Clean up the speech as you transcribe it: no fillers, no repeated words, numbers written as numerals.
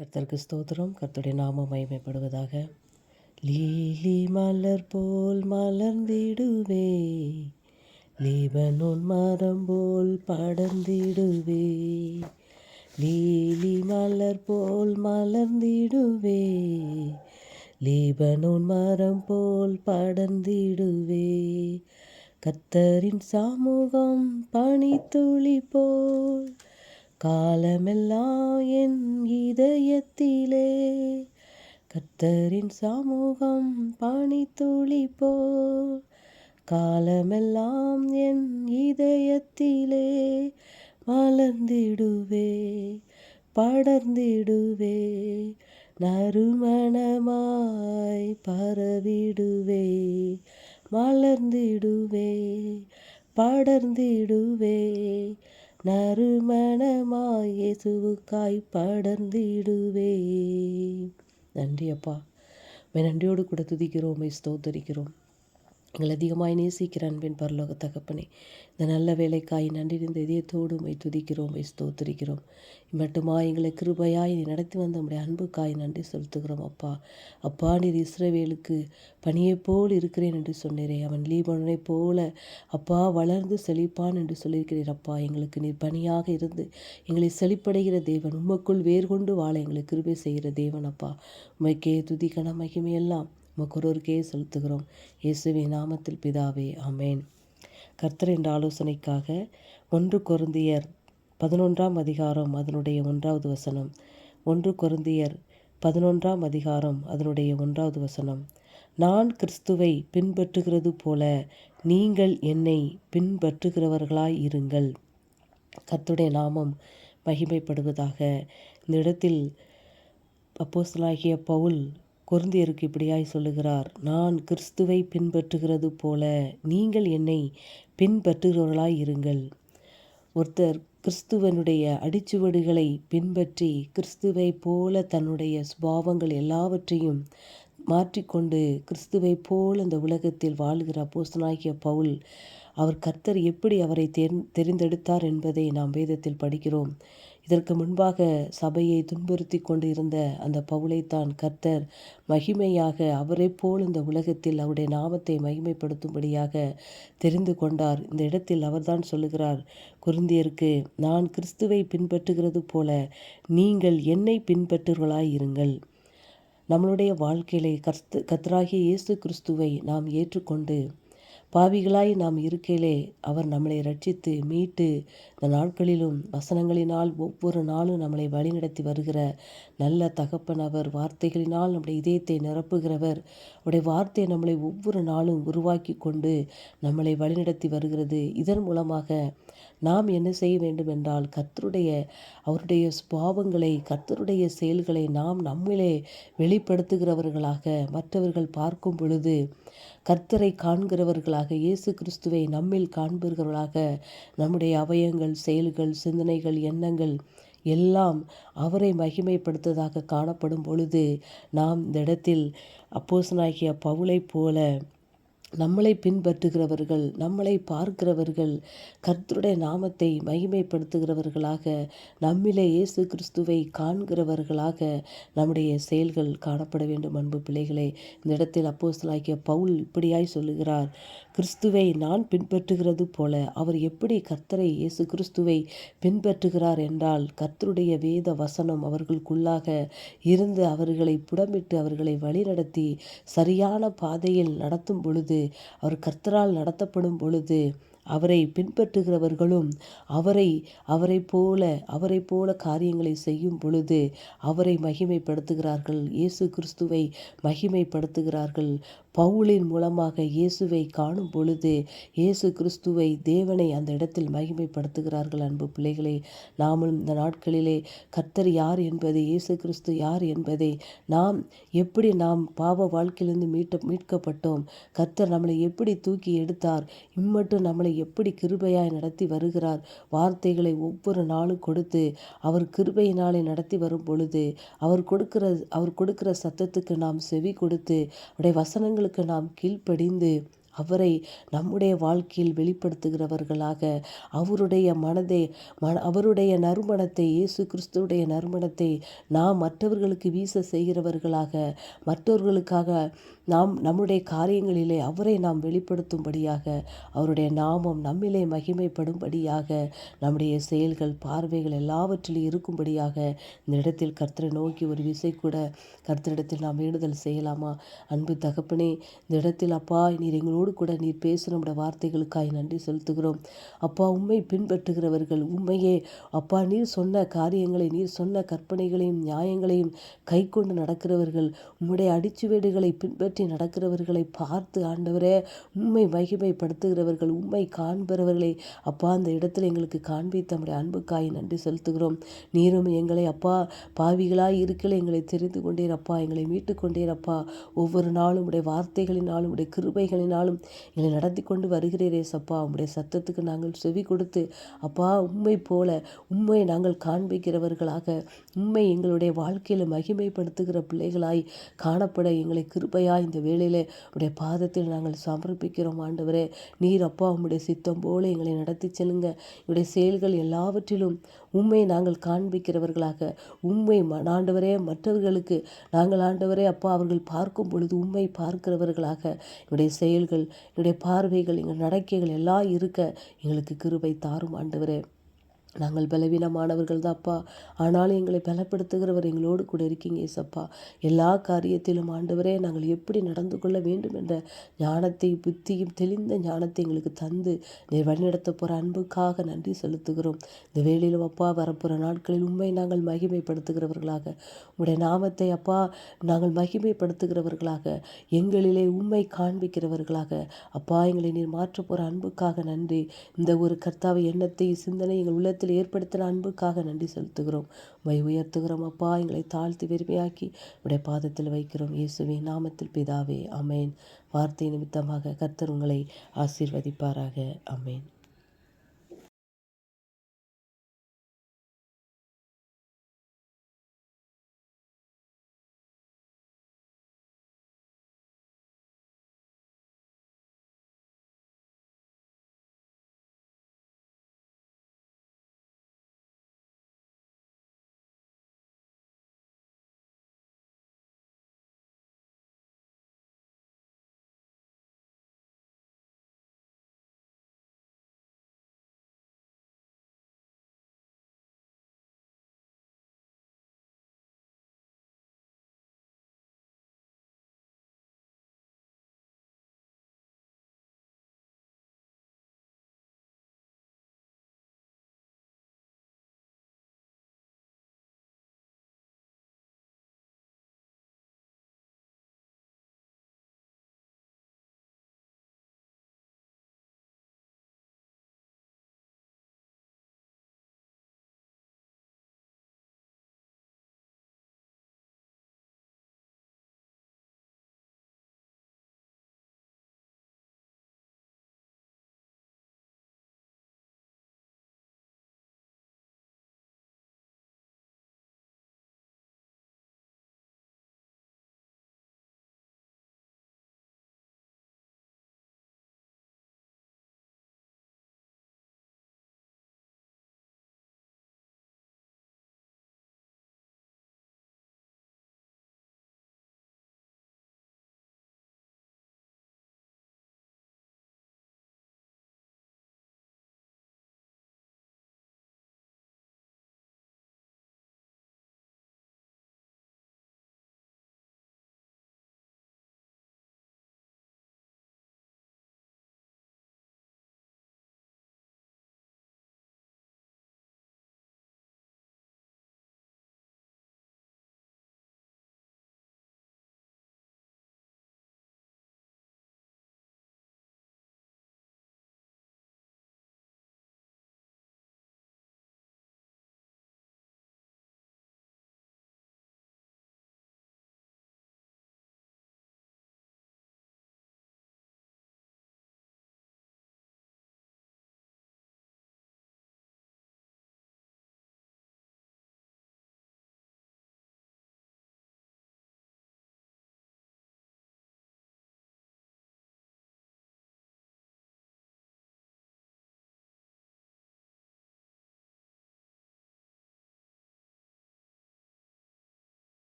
கர்த்தருக்கு ஸ்தோத்திரம். கர்த்தருடைய நாமம் மகிமைப்படுவதாக. லீலி மலர் போல் மலர்ந்திடுவே, லீபனோன் மரம் போல் படர்ந்திடுவே. லீலி மலர் போல் மலர்ந்திடுவே, லீபனோன் மரம் போல் படர்ந்திடுவே. கர்த்தரின் சமூகம் பனித்துளி போல் காலமெல்லாம் என் இதயத்திலே. கர்த்தரின் சமூகம் பனித்துளி போல் காலமெல்லாம் என் இதயத்திலே. மலர்ந்திடுவே, படர்ந்திடுவே, நறுமணமாய் பரவிடுவே. மலர்ந்திடுவே, படர்ந்திடுவே, நறுமணமாய் இயேசுவுக்காய் படர்ந்திடுவே. நன்றி அப்பா, நன்றியோடு கூட துதிக்கிறோம், ஸ்தோத்தரிக்கிறோம். எங்கள் அதிகமாய் நேசிக்கிற அன்பின் பரலோக தகப்பனே, இந்த நல்ல வேலைக்காய் நன்றி இருந்த இதயத்தோடு துதிக்கிறோம், ஸ்தோத்தரிக்கிறோம். மட்டுமாய் எங்களை கிருபையாய் நீ நடத்தி வந்த நம்முடைய அன்புக்காய் நன்றி செலுத்துகிறோம் அப்பா. அப்பா, நீர் இஸ்ரவேலுக்கு பனியைப் போல் இருக்கிறேன் என்று சொன்னீரே, அவன் லீபனோனை போல அப்பா வளர்ந்து செழிப்பான் என்று சொல்லியிருக்கிறீர் அப்பா. எங்களுக்கு நீர் பனியாக இருந்து எங்களை செழிப்படைகிற தேவன், உமக்குள் வேர் கொண்டு வாழ எங்களை கிருபை செய்கிற தேவன் அப்பா. உமைக்கே துதி கன மகிமையெல்லாம் உமக்கொருவருக்கே செலுத்துகிறோம். இயேசுவின் நாமத்தில் பிதாவே, ஆமேன். கர்த்தர் என்ற ஆலோசனைக்காக 1 கொரிந்தியர் 11ஆம் அதிகாரம் அதனுடைய 1வது வசனம். 1 கொரிந்தியர் 11ஆம் அதிகாரம் அதனுடைய 1வது வசனம். நான் கிறிஸ்துவை பின்பற்றுகிறது போல நீங்கள் என்னை பின்பற்றுகிறவர்களாய் இருங்கள். கர்த்தருடைய நாமம் மகிமைப்படுவதாக. இந்த இடத்தில் அப்போஸ்தலனாகிய பவுல் கொரிந்தியருக்கு இப்படியாய் சொல்லுகிறார், நான் கிறிஸ்துவை பின்பற்றுகிறது போல நீங்கள் என்னை பின்பற்றுகிறவர்களாய் இருங்கள். ஒருத்தர் கிறிஸ்துவனுடைய அடிச்சுவடுகளை பின்பற்றி கிறிஸ்துவை போல தன்னுடைய சுபாவங்கள் எல்லாவற்றையும் மாற்றிக்கொண்டு கிறிஸ்துவை போல் இந்த உலகத்தில் வாழ்கிற அப்போஸ்தலனாகிய பவுல், அவர் கர்த்தர் எப்படி அவரை தெரிந்தெடுத்தார் என்பதை நாம் வேதத்தில் படிக்கிறோம். இதற்கு முன்பாக சபையை துன்புறுத்தி கொண்டு இருந்த அந்த பவுலைத்தான் கர்த்தர் மகிமையாக அவரை போல் இந்த உலகத்தில் அவருடைய நாமத்தை மகிமைப்படுத்தும்படியாக தெரிந்து கொண்டார். இந்த இடத்தில் அவர்தான் சொல்லுகிறார் கொரிந்தியருக்கு, நான் கிறிஸ்துவை பின்பற்றுகிறது போல நீங்கள் என்னை பின்பற்றுவர்களாய் இருங்கள். நம்மளுடைய வாழ்க்கையிலே கர்த்தராகிய இயேசு கிறிஸ்துவை நாம் ஏற்றுக்கொண்டு பாவிகளாய் நாம் இருக்கையிலே அவர் நம்மளை ரட்சித்து மீட்டு இந்த நாட்களிலும் வசனங்களினால் ஒவ்வொரு நாளும் நம்மளை வழிநடத்தி வருகிற நல்ல தகப்பன் அவர். வார்த்தைகளினால் நம்முடைய இதயத்தை நிரப்புகிறவர். அவருடைய வார்த்தை நம்மளை ஒவ்வொரு நாளும் உருவாக்கி கொண்டு நம்மளை வழிநடத்தி வருகிறது. இதன் மூலமாக நாம் என்ன செய்ய வேண்டும் என்றால், அவருடைய சுபாவங்களை, கர்த்தருடைய செயல்களை நாம் நம்மிலே வெளிப்படுத்துகிறவர்களாக, மற்றவர்கள் பார்க்கும் பொழுது கர்த்தரை காண்கிறவர்களாக, இயேசு கிறிஸ்துவை நம்மில் காண்பவர்களாக, நம்முடைய அவயங்கள், செயல்கள், சிந்தனைகள், எண்ணங்கள் எல்லாம் அவரை மகிமைப்படுத்துவதாக காணப்படும் பொழுது நாம் இந்த இடத்தில் அப்போஸ்தலனாகிய பவுலைப் போல நம்மளை பின்பற்றுகிறவர்கள், நம்மளை பார்க்கிறவர்கள், கர்த்தருடைய நாமத்தை மகிமைப்படுத்துகிறவர்களாக, நம்மிலே இயேசு கிறிஸ்துவை காண்கிறவர்களாக நம்முடைய செயல்கள் காணப்பட வேண்டும். அன்பு பிள்ளைகளே, இந்த இடத்தில் அப்போஸ்தலனாகிய பவுல் இப்படியாய் சொல்லுகிறார், கிறிஸ்துவை நான் பின்பற்றுகிறது போல. அவர் எப்படி கர்த்தரை இயேசு கிறிஸ்துவை பின்பற்றுகிறார் என்றால், கர்த்தருடைய வேத வசனம் அவர்களுக்குள்ளாக இருந்து அவர்களை புடமிட்டு அவர்களை வழிநடத்தி சரியான பாதையில் நடத்தும் பொழுது, அவர் கர்த்தரால் நடத்தப்படும் பொழுது அவரை பின்பற்றுகிறவர்களும் அவரை போல காரியங்களை செய்யும் பொழுது அவரை மகிமைப்படுத்துகிறார்கள். இயேசு கிறிஸ்துவை மகிமைப்படுத்துகிறார்கள். பவுலின் மூலமாக இயேசுவை காணும் பொழுது இயேசு கிறிஸ்துவை, தேவனை அந்த இடத்தில் மகிமைப்படுத்துகிறார்கள். அன்பு பிள்ளைகளே, நாமும் இந்த நாட்களிலே கர்த்தர் யார் என்பதை, இயேசு கிறிஸ்து யார் என்பதை, நாம் பாவ வாழ்க்கையிலிருந்து மீட்கப்பட்டோம், கர்த்தர் நம்மளை எப்படி தூக்கி எடுத்தார், இம்மட்டும் நம்மளை எப்படி கிருபையாய் நடத்தி வருகிறார், வார்த்தைகளை ஒவ்வொரு நாளும் கொடுத்து அவர் கிருபையினாலே நடத்தி வரும் பொழுது அவர் கொடுக்கிற சத்தத்துக்கு நாம் செவி கொடுத்து அவருடைய வசனங்களுக்கு நாம் கீழ்ப்படிந்து அவரை நம்முடைய வாழ்க்கையில் வெளிப்படுத்துகிறவர்களாக அவருடைய நறுமணத்தை, இயேசு கிறிஸ்துவுடைய நறுமணத்தை நாம் மற்றவர்களுக்கு வீச செய்கிறவர்களாக, மற்றவர்களுக்காக நம்முடைய காரியங்களிலே அவரை நாம் வெளிப்படுத்தும்படியாக, அவருடைய நாமம் நம்மிலே மகிமைப்படும்படியாக, நம்முடைய செயல்கள், பார்வைகள் எல்லாவற்றிலும் இருக்கும்படியாக இந்த இடத்தில் கர்த்தரை நோக்கி ஒரு விசை கூட கர்த்தரிடத்தில் நாம் வேண்டுதல் செய்யலாமா? அன்பு தகப்பனே, இந்த இடத்தில் அப்பா நீர் எங்களோடு கூட நீர் பேசும் நம்முடைய வார்த்தைகளுக்காய் நன்றி செலுத்துகிறோம். அப்பா, உம்மை பின்பற்றுகிறவர்கள், உம்மையே அப்பா நீர் சொன்ன காரியங்களை, நீர் சொன்ன கற்பனைகளையும் நியாயங்களையும் கை கொண்டு நடக்கிறவர்கள், உம்முடைய அடிச்சுவேடுகளை பின்பற்றி நடக்கிறவர்களை பார்த்து ஆண்டவரே உம்மை மகிமைப்படுத்துகிறவர்கள், உம்மை காண்பவர்களை அப்பா அந்த இடத்துல எங்களுக்கு காண்பித்த நம்முடைய அன்புக்காய் நன்றி செலுத்துகிறோம். நீரும் எங்களை அப்பா பாவிகளாய் இருக்கல எங்களை தெரிந்து கொண்டீர் அப்பா, எங்களை மீட்டு கொண்டீர் அப்பா. ஒவ்வொரு நாளும் உடைய வார்த்தைகளினாலும் உடைய கிருபைகளினாலும் எங்களை நடத்தி கொண்டு வருகிறீரே சப்பா. உம்முடைய சத்தத்துக்கு நாங்கள் செவி கொடுத்து அப்பா உம்மை போல உம்மை நாங்கள் காண்பிக்கிறவர்களாக, உம்மை எங்களுடைய வாழ்க்கையில் மகிமைப்படுத்துகிற பிள்ளைகளாய் காணப்பட எங்களை கிருபையாய் இந்த வேளையிலே உடைய பாதத்தில் நாங்கள் சமர்ப்பிக்கிறோம் ஆண்டவரே. நீர் அப்பா உம்முடைய சித்தம் போல எங்களை நடத்தி செல்லுங்க. என்னுடைய செயல்கள் எல்லாவற்றிலும் உம்மை நாங்கள் காண்பிக்கிறவர்களாக, உம்மை ஆண்டவரே மற்றவர்களுக்கு நாங்கள் ஆண்டவரே அப்பா அவர்கள் பார்க்கும் பொழுது உம்மை பார்க்கிறவர்களாக என்னுடைய செயல்கள், என்னுடைய பார்வைகள், எங்கள் நடக்கைகள் எல்லாம் இருக்க எங்களுக்கு கிருபை தாரும் ஆண்டவரே. நாங்கள் பலவீனமானவர்கள் தான்ப்பா, ஆனாலும் எங்களை பலப்படுத்துகிறவர் எங்களோடு கூட இருக்கீங்க ஏசப்பா. எல்லா காரியத்திலும் ஆண்டவரே நாங்கள் எப்படி நடந்து கொள்ள வேண்டும் என்ற ஞானத்தை, புத்தியும், தெளிந்த ஞானத்தை எங்களுக்கு தந்து நீர் வழிநடத்த போகிற அன்புக்காக நன்றி செலுத்துகிறோம். இந்த வேளையிலும் அப்பா வரப்போகிற நாட்களில் உண்மை நாங்கள் மகிமைப்படுத்துகிறவர்களாக, உடைய நாமத்தை அப்பா நாங்கள் மகிமைப்படுத்துகிறவர்களாக, எங்களிலே உண்மை காண்பிக்கிறவர்களாக அப்பா எங்களை நீர் மாற்ற போகிற அன்புக்காக நன்றி. இந்த ஒரு கர்த்தாவை எண்ணத்தை, சிந்தனை எங்கள் உள்ளத்தில் ஏற்படுத்தின அன்புக்காக நன்றி செலுத்துகிறோம். உயர்த்துகிறோம் அப்பா. எங்களை தாழ்த்தி வெறுமையாக்கி உடைய பாதத்தில் வைக்கிறோம் இயேசுவின் நாமத்தில் பிதாவே, ஆமென். வார்த்தை நிமித்தமாக கர்த்தர் உங்களை ஆசீர்வதிப்பாராக. ஆமென்.